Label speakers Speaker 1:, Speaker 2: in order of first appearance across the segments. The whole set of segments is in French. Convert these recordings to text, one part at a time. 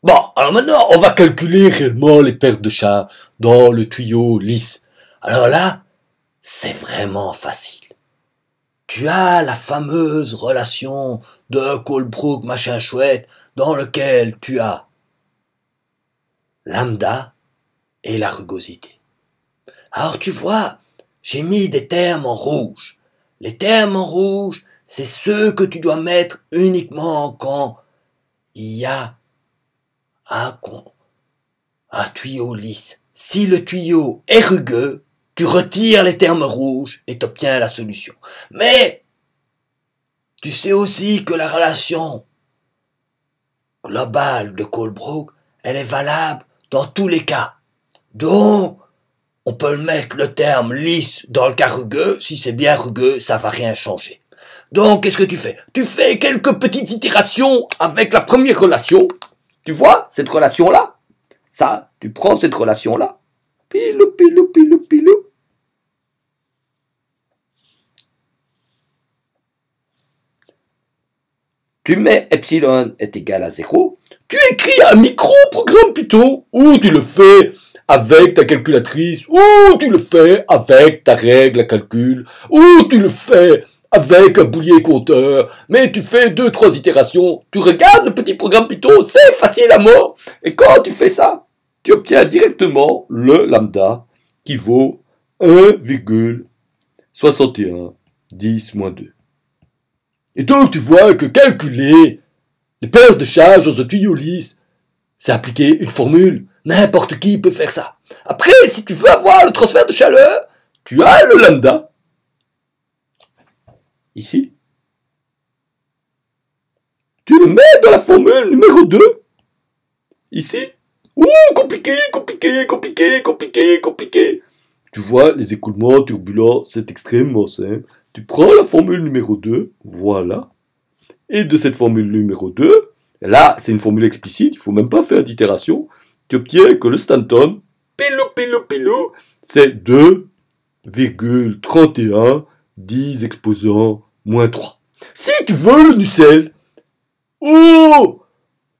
Speaker 1: Bon, alors maintenant, on va calculer réellement les pertes de charge dans le tuyau lisse. Alors là, c'est vraiment facile. Tu as la fameuse relation de Colebrook machin chouette dans lequel tu as lambda et la rugosité. Alors tu vois, j'ai mis des termes en rouge. Les termes en rouge, c'est ceux que tu dois mettre uniquement quand il y a un tuyau lisse. Si le tuyau est rugueux, tu retires les termes rouges et t'obtiens la solution. Mais tu sais aussi que la relation globale de Colebrook, elle est valable dans tous les cas. Donc, on peut mettre le terme lisse dans le cas rugueux. Si c'est bien rugueux, ça va rien changer. Donc, qu'est-ce que tu fais? Tu fais quelques petites itérations avec la première relation. Tu vois, cette relation-là? Ça, tu prends cette relation-là. Pilou, pilou, pilou, pilou. Tu mets epsilon est égal à 0. Tu écris un micro-programme Python, ou tu le fais avec ta calculatrice, ou tu le fais avec ta règle à calcul, ou tu le fais avec un boulier compteur, mais tu fais 2-3 itérations, tu regardes le petit programme Python, c'est facile à mort, et quand tu fais ça, tu obtiens directement le lambda qui vaut 1,6110-2. Et donc tu vois que calculer les pertes de charge dans un tuyau lisse, c'est appliquer une formule. N'importe qui peut faire ça. Après, si tu veux avoir le transfert de chaleur, tu as le lambda. Ici. Tu le mets dans la formule numéro 2. Ici. Ouh, compliqué, compliqué, compliqué, compliqué, compliqué. Tu vois, les écoulements turbulents, c'est extrêmement simple. Tu prends la formule numéro 2, voilà. Et de cette formule numéro 2, là, c'est une formule explicite, il ne faut même pas faire d'itération. Tu obtiens que le Stanton, pilou, pilou, pilou, c'est 2,31 10 exposant moins 3. Si tu veux le Nucel, au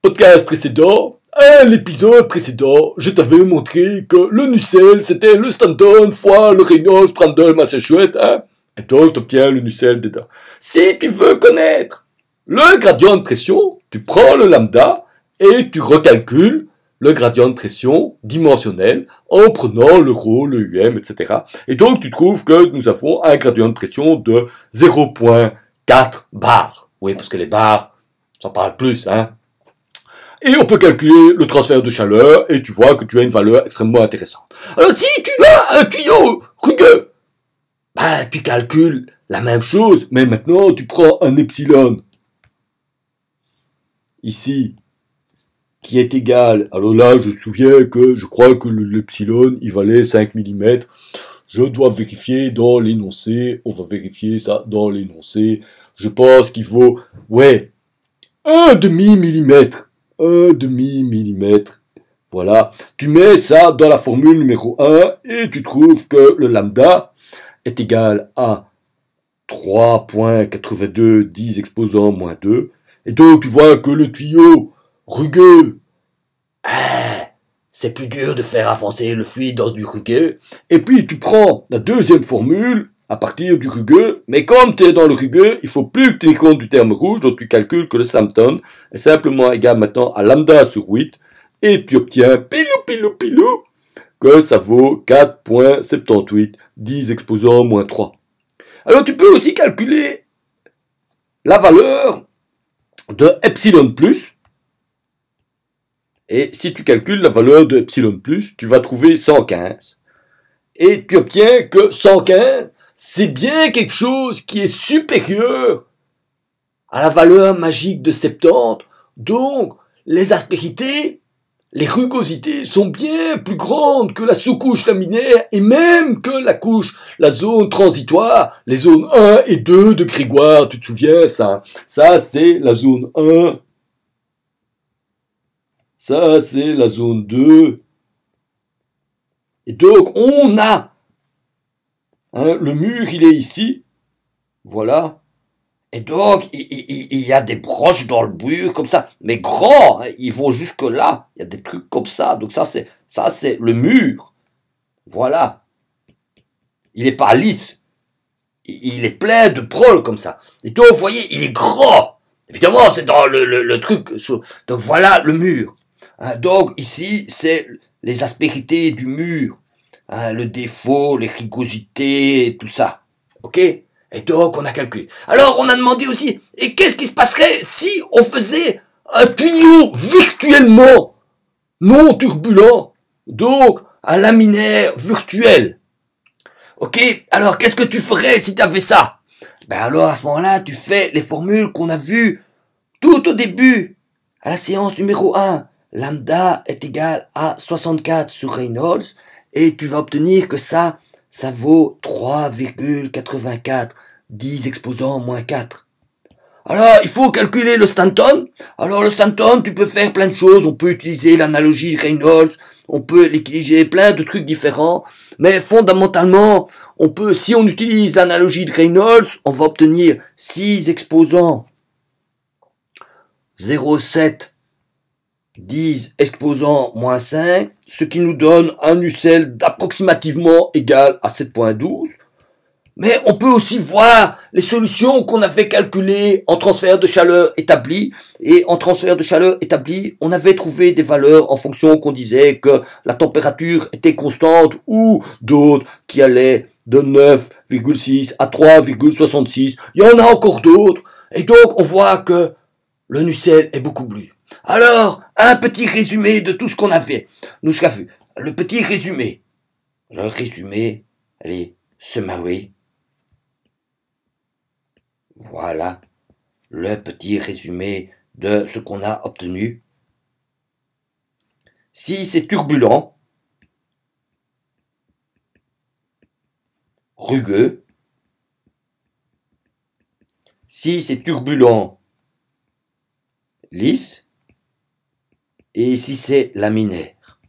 Speaker 1: podcast précédent, à l'épisode précédent, je t'avais montré que le Nucel, c'était le Stanton fois le Reynolds Prandtl Massachusetts, hein, et donc tu obtiens le Nucel dedans. Si tu veux connaître le gradient de pression, tu prends le lambda et tu recalcules le gradient de pression dimensionnel en prenant le ρ, le um, etc. Et donc tu trouves que nous avons un gradient de pression de 0,4 bar. Oui, parce que les bars, ça parle plus, hein. Et on peut calculer le transfert de chaleur et tu vois que tu as une valeur extrêmement intéressante. Alors si tu as un tuyau rugueux, ben, tu calcules la même chose, mais maintenant tu prends un epsilon ici qui est égal, alors là je me souviens que je crois que l'epsilon il valait 5 mm, je dois vérifier dans l'énoncé, on va vérifier ça dans l'énoncé, je pense qu'il vaut, ouais, 1/2 mm, 1/2 mm, voilà, tu mets ça dans la formule numéro 1 et tu trouves que le lambda est égal à 3,82 10 exposant moins 2, et donc tu vois que le tuyau rugueux, c'est plus dur de faire avancer le fluide dans du rugueux. Et puis tu prends la deuxième formule à partir du rugueux, mais comme tu es dans le rugueux, il faut plus que tu aies compte du terme rouge, donc tu calcules que le Stanton est simplement égal maintenant à lambda sur 8, et tu obtiens pilou pilou pilou que ça vaut 4,78 10 exposant moins 3. Alors tu peux aussi calculer la valeur de epsilon plus. Et si tu calcules la valeur de epsilon plus, tu vas trouver 115. Et tu obtiens que 115, c'est bien quelque chose qui est supérieur à la valeur magique de 70. Donc, les aspérités, les rugosités sont bien plus grandes que la sous-couche laminaire et même que la zone transitoire, les zones 1 et 2 de Grégoire, tu te souviens ça? Ça, c'est la zone 1. Ça, c'est la zone 2. Et donc, on a, hein, le mur, il est ici. Voilà.
Speaker 2: Et donc, il y a des broches dans le mur, comme ça, mais grands, hein, ils vont jusque là. Il y a des trucs comme ça. Donc ça, c'est le mur. Voilà. Il est pas lisse. Il est plein de brôles comme ça. Et donc, vous voyez, il est grand. Évidemment, c'est dans le truc. Donc voilà le mur. Hein, donc ici, c'est les aspérités du mur. Hein, le défaut, les rugosités, tout ça. Ok? Et donc, on a calculé. Alors, on a demandé aussi, et qu'est-ce qui se passerait si on faisait un tuyau virtuellement non turbulent? Donc, un laminaire virtuel. Ok? Alors, qu'est-ce que tu ferais si tu avais ça? Ben alors, à ce moment-là, tu fais les formules qu'on a vues tout au début, à la séance numéro 1. Lambda est égal à 64 sur Reynolds, et tu vas obtenir que ça vaut 3,84, 10 exposant moins 4. Alors, il faut calculer le Stanton. Alors, le Stanton, tu peux faire plein de choses. On peut utiliser l'analogie de Reynolds, on peut utiliser plein de trucs différents. Mais fondamentalement, si on utilise l'analogie de Reynolds, on va obtenir 6 exposants 0,7, 10 exposant moins 5, ce qui nous donne un Nusselt d'approximativement égal à 7,12. Mais on peut aussi voir les solutions qu'on avait calculées en transfert de chaleur établi. Et en transfert de chaleur établi, on avait trouvé des valeurs en fonction qu'on disait que la température était constante ou d'autres qui allaient de 9,6 à 3,66. Il y en a encore d'autres. Et donc, on voit que le Nusselt est beaucoup plus. Alors, un petit résumé de tout ce qu'on a fait. Nous avons vu. Le petit résumé. Le résumé, allez, summary. Voilà. Le petit résumé de ce qu'on a obtenu. Si c'est turbulent, rugueux. Si c'est turbulent, lisse. Et si c'est laminaire.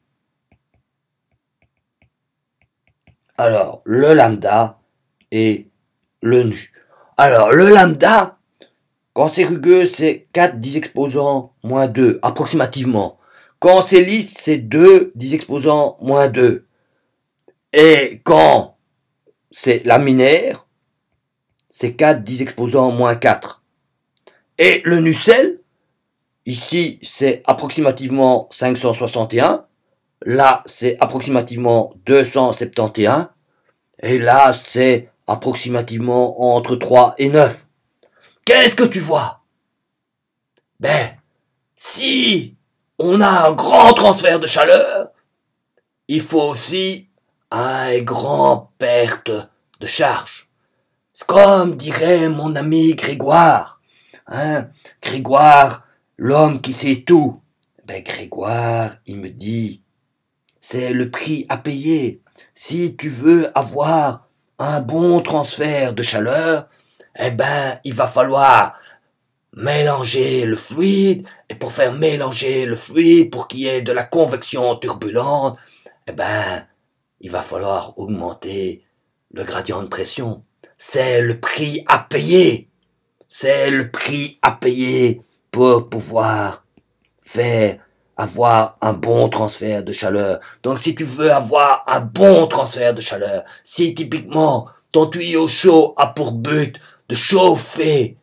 Speaker 2: Alors, le lambda et le nu. Alors, le lambda, quand c'est rugueux, c'est 4 10 exposants moins 2, approximativement. Quand c'est lisse, c'est 2 10 exposants moins 2. Et quand c'est laminaire, c'est 4 10 exposants moins 4. Et le Nusselt, ici, c'est approximativement 561. Là, c'est approximativement 271. Et là, c'est approximativement entre 3 et 9. Qu'est-ce que tu vois? Ben, si on a un grand transfert de chaleur, il faut aussi un grand perte de charge. C'est comme dirait mon ami Grégoire. Hein? Grégoire, l'homme qui sait tout. Ben, Grégoire, il me dit, c'est le prix à payer. Si tu veux avoir un bon transfert de chaleur, eh ben, il va falloir mélanger le fluide, et pour faire mélanger le fluide, pour qu'il y ait de la convection turbulente, eh ben, il va falloir augmenter le gradient de pression. C'est le prix à payer. C'est le prix à payer pour pouvoir avoir un bon transfert de chaleur. Donc si tu veux avoir un bon transfert de chaleur, si typiquement ton tuyau chaud a pour but de chauffer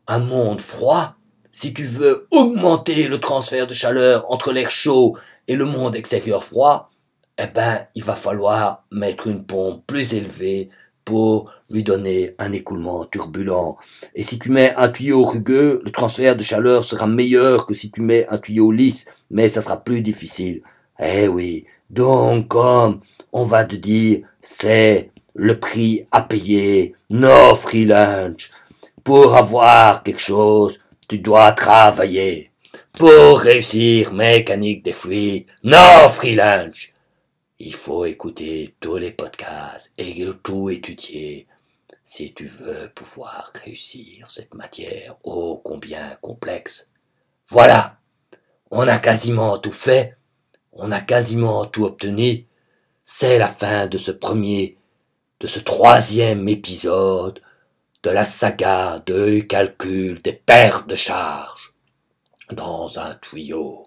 Speaker 2: un monde froid, si tu veux augmenter le transfert de chaleur entre l'air chaud et le monde extérieur froid, eh ben, il va falloir mettre une pompe plus élevée pour lui donner un écoulement turbulent. Et si tu mets un tuyau rugueux, le transfert de chaleur sera meilleur que si tu mets un tuyau lisse, mais ça sera plus difficile. Eh oui, donc comme on va te dire, c'est le prix à payer, no free lunch. Pour avoir quelque chose, tu dois travailler. Pour réussir mécanique des fluides, no free lunch. Il faut écouter tous les podcasts et tout étudier si tu veux pouvoir réussir cette matière ô combien complexe. Voilà, on a quasiment tout fait, on a quasiment tout obtenu. C'est la fin de ce troisième épisode de la saga de calcul des paires de charges dans un tuyau.